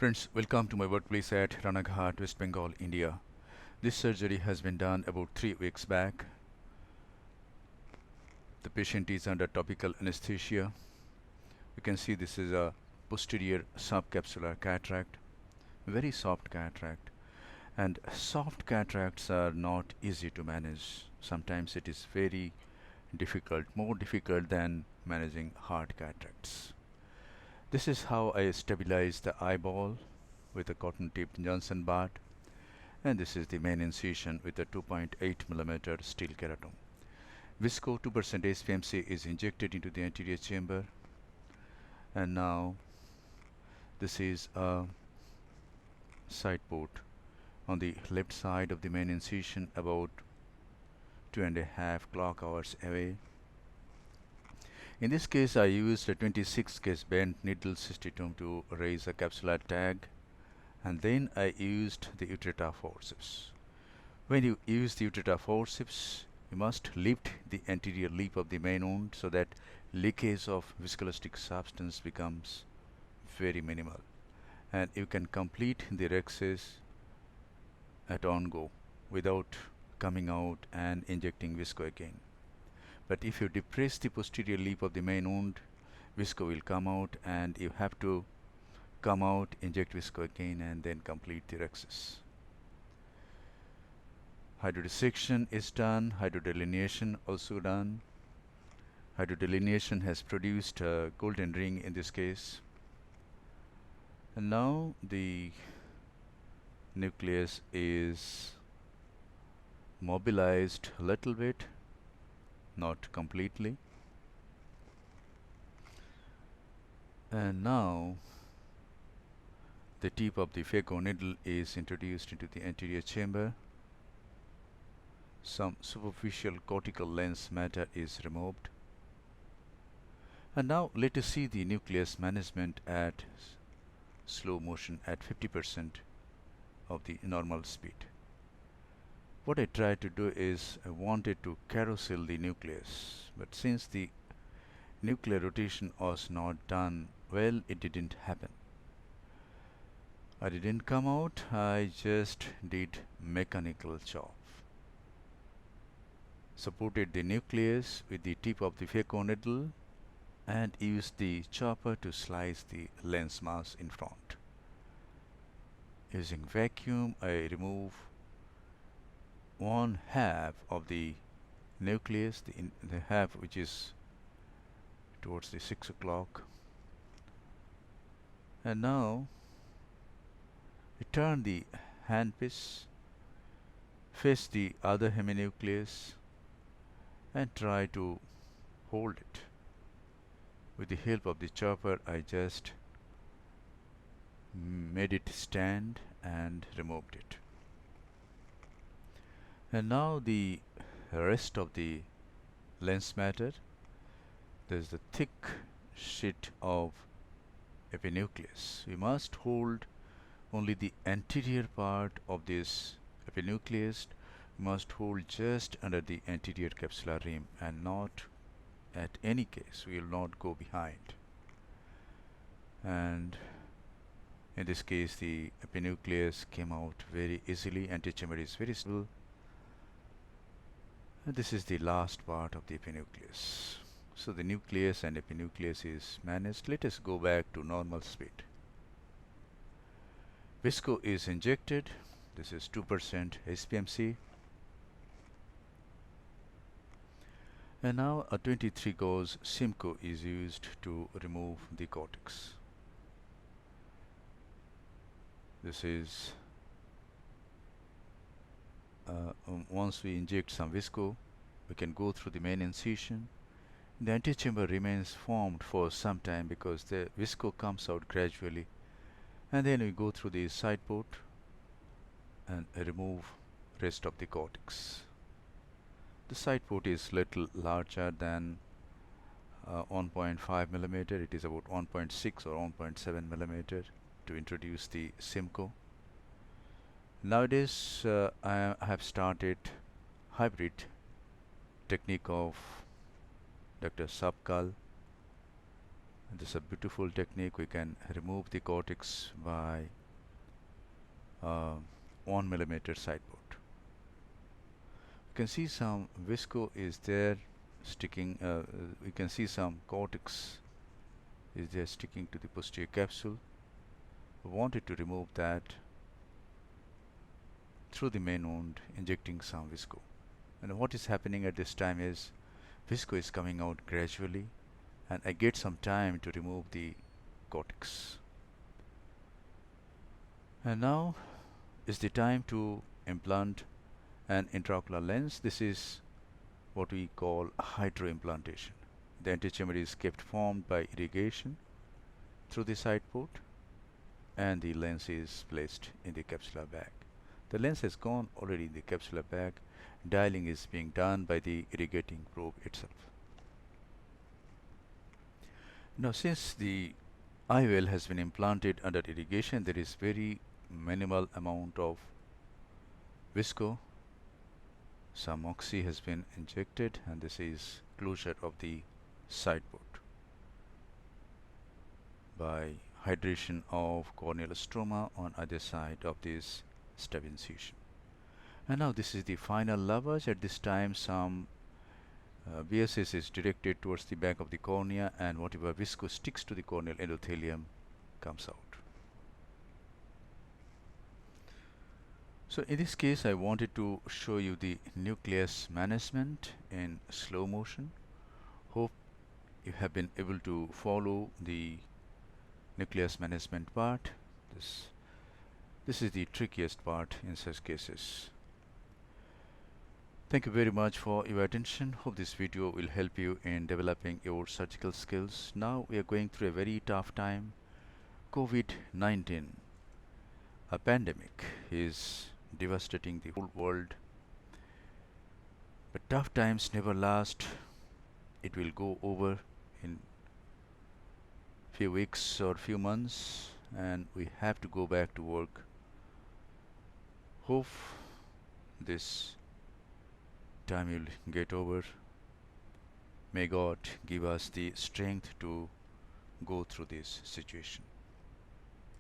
Friends, welcome to my workplace at Ranaghat, West Bengal, India. This surgery has been done about 3 weeks back. The patient is under topical anesthesia. You can see this is a posterior subcapsular cataract, very soft cataract. And soft cataracts are not easy to manage. Sometimes it is very difficult, more difficult than managing hard cataracts. This is how I stabilize the eyeball with a cotton tipped Johnson bar, and this is the main incision with a 2.8 mm steel keratome. Visco 2% SPMC is injected into the anterior chamber, and now this is a side port on the left side of the main incision, about 2.5 clock hours away. In this case, I used a 26 gauge bent needle cystitome to raise a capsular tag, and then I used the utrata forceps. When you use the utrata forceps, you must lift the anterior lip of the main wound so that leakage of viscoelastic substance becomes very minimal, and you can complete the rhexis at on-go without coming out and injecting visco again. But if you depress the posterior lip of the main wound, visco will come out and you have to come out, inject visco again, and then complete the rhexis. Hydrodissection is done, hydrodelineation also done. Hydrodelineation has produced a golden ring in this case. And now the nucleus is mobilized a little bit, not completely. And now the tip of the phaco needle is introduced into the anterior chamber. Some superficial cortical lens matter is removed. And now let us see the nucleus management at slow motion at 50% of the normal speed. What I tried to do is I wanted to carousel the nucleus, but since the nuclear rotation was not done well, it didn't happen. I didn't come out, I just did mechanical chop. Supported the nucleus with the tip of the phaco needle and used the chopper to slice the lens mass in front. Using vacuum, I remove 1/2 of the nucleus, the half which is towards the 6 o'clock. And now I turn the handpiece, face the other heminucleus, and try to hold it. With the help of the chopper, I just made it stand and removed it. And now the rest of the lens matter, there's the thick sheet of epinucleus. We must hold only the anterior part of this epinucleus. We must hold just under the anterior capsular rim and not at any case we will not go behind. And in this case the epinucleus came out very easily. Antechamber is very stable. And this is the last part of the epinucleus. So the nucleus and epinucleus is managed. Let us go back to normal speed. Visco is injected. This is 2% SPMC. And now a 23 gauge Simcoe is used to remove the cortex. This is once we inject some visco, we can go through the main incision. The antechamber remains formed for some time because the visco comes out gradually, and then we go through the side port and remove rest of the cortex. The side port is little larger than 1.5 mm. It is about 1.6 or 1.7 mm to introduce the Simcoe. Nowadays I have started hybrid technique of Dr. Topical, This is a beautiful technique. We can remove the cortex by uh, 1 millimeter side port. You can see some visco is there sticking. We can see some cortex is there sticking to the posterior capsule. We wanted to remove that through the main wound, injecting some visco. And what is happening at this time is visco is coming out gradually, and I get some time to remove the cortex. And now is the time to implant an intraocular lens. This is what we call hydroimplantation. The antechamber is kept formed by irrigation through the side port, and the lens is placed in the capsular bag. The lens has gone already in the capsular bag. Dialing is being done by the irrigating probe itself. Now, since the IOL has been implanted under irrigation, there is very minimal amount of visco. Some oxy has been injected, and this is closure of the side port by hydration of corneal stroma on either side of this stub incision. And now this is the final lavage. At this time, some BSS is directed towards the back of the cornea, and whatever visco sticks to the corneal endothelium comes out. So in this case, I wanted to show you the nucleus management in slow motion. Hope you have been able to follow the nucleus management part. This is the trickiest part in such cases. Thank you very much for your attention. Hope this video will help you in developing your surgical skills. Now we are going through a very tough time. COVID-19, a pandemic, is devastating the whole world. But tough times never last. It will go over in few weeks or few months, and we have to go back to work. Hope this time will get over. May God give us the strength to go through this situation.